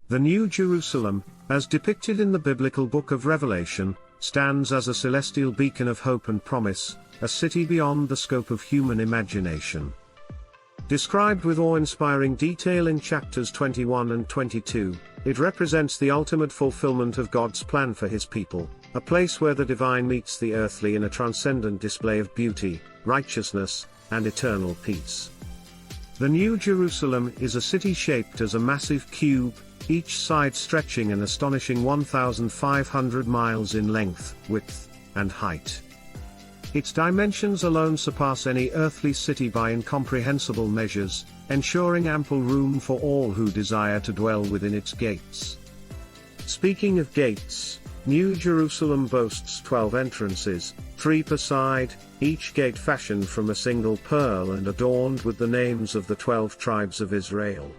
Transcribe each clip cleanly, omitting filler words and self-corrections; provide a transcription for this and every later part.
The New Jerusalem, as depicted in the biblical book of Revelation, stands as a celestial beacon of hope and promise, a city beyond the scope of human imagination. Described with awe-inspiring detail in chapters 21 and 22, it represents the ultimate fulfillment of God's plan for His people, a place where the divine meets the earthly in a transcendent display of beauty, righteousness, and eternal peace. The New Jerusalem is a city shaped as a massive cube, each side stretching an astonishing 1,500 miles in length, width, and height. Its dimensions alone surpass any earthly city by incomprehensible measures, ensuring ample room for all who desire to dwell within its gates. Speaking of gates, New Jerusalem boasts 12 entrances, 3 per side, each gate fashioned from a single pearl and adorned with the names of the 12 tribes of Israel.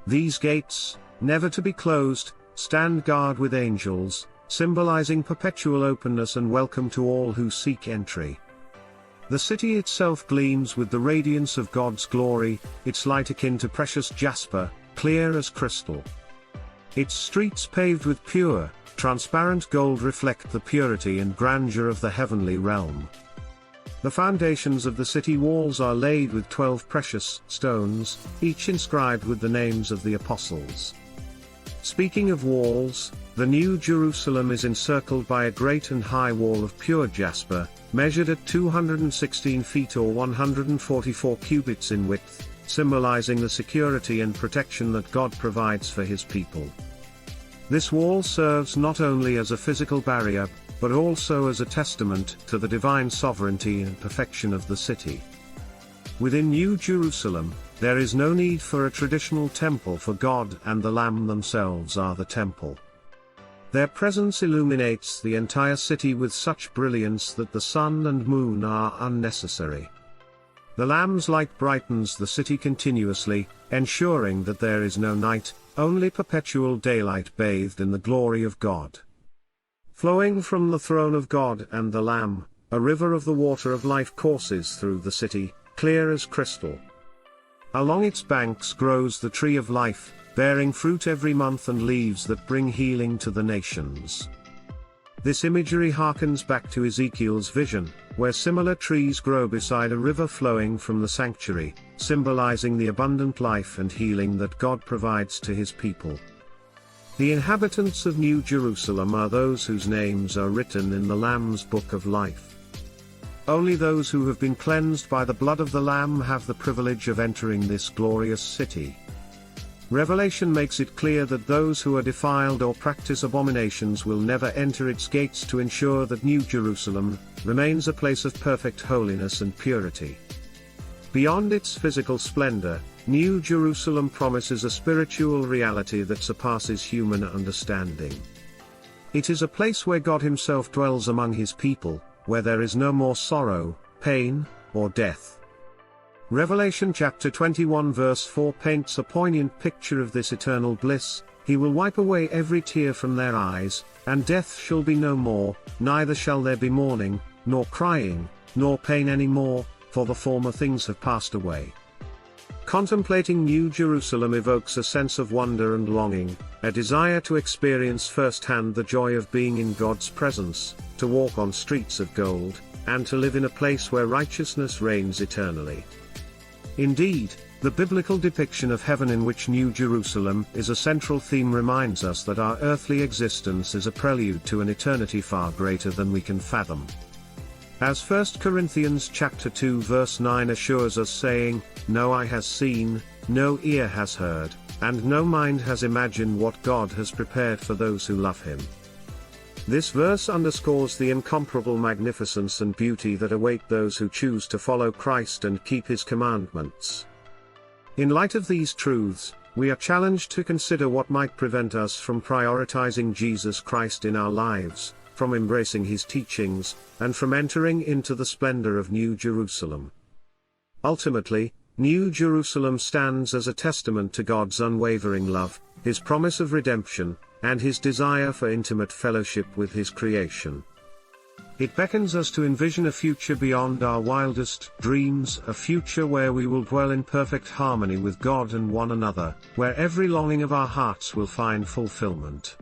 These gates, never to be closed, stand guard with angels, symbolizing perpetual openness and welcome to all who seek entry. The city itself gleams with the radiance of God's glory, its light akin to precious jasper, clear as crystal. Its streets paved with pure, transparent gold reflect the purity and grandeur of the heavenly realm. The foundations of the city walls are laid with 12 precious stones, each inscribed with the names of the apostles. Speaking of walls, the New Jerusalem is encircled by a great and high wall of pure jasper, measured at 216 feet or 144 cubits in width, symbolizing the security and protection that God provides for His people. This wall serves not only as a physical barrier, but also as a testament to the divine sovereignty and perfection of the city. Within New Jerusalem, there is no need for a traditional temple, for God and the Lamb themselves are the temple. Their presence illuminates the entire city with such brilliance that the sun and moon are unnecessary. The Lamb's light brightens the city continuously, ensuring that there is no night, only perpetual daylight bathed in the glory of God. Flowing from the throne of God and the Lamb, a river of the water of life courses through the city, clear as crystal. Along its banks grows the tree of life, bearing fruit every month and leaves that bring healing to the nations. This imagery harkens back to Ezekiel's vision, where similar trees grow beside a river flowing from the sanctuary, symbolizing the abundant life and healing that God provides to His people. The inhabitants of New Jerusalem are those whose names are written in the Lamb's book of life. Only those who have been cleansed by the blood of the Lamb have the privilege of entering this glorious city. Revelation makes it clear that those who are defiled or practice abominations will never enter its gates, to ensure that New Jerusalem remains a place of perfect holiness and purity. Beyond its physical splendor, New Jerusalem promises a spiritual reality that surpasses human understanding. It is a place where God Himself dwells among His people, where there is no more sorrow, pain, or death. Revelation chapter 21 verse 4 paints a poignant picture of this eternal bliss. He will wipe away every tear from their eyes, and death shall be no more, neither shall there be mourning, nor crying, nor pain any more, for the former things have passed away. Contemplating New Jerusalem evokes a sense of wonder and longing, a desire to experience firsthand the joy of being in God's presence, to walk on streets of gold, and to live in a place where righteousness reigns eternally. Indeed, the biblical depiction of heaven, in which New Jerusalem is a central theme, reminds us that our earthly existence is a prelude to an eternity far greater than we can fathom. As 1 Corinthians chapter 2 verse 9 assures us, saying, "No eye has seen, no ear has heard, and no mind has imagined what God has prepared for those who love Him." This verse underscores the incomparable magnificence and beauty that await those who choose to follow Christ and keep His commandments. In light of these truths, we are challenged to consider what might prevent us from prioritizing Jesus Christ in our lives, from embracing His teachings, and from entering into the splendor of New Jerusalem. Ultimately, New Jerusalem stands as a testament to God's unwavering love, His promise of redemption, and His desire for intimate fellowship with His creation. It beckons us to envision a future beyond our wildest dreams, a future where we will dwell in perfect harmony with God and one another, where every longing of our hearts will find fulfillment.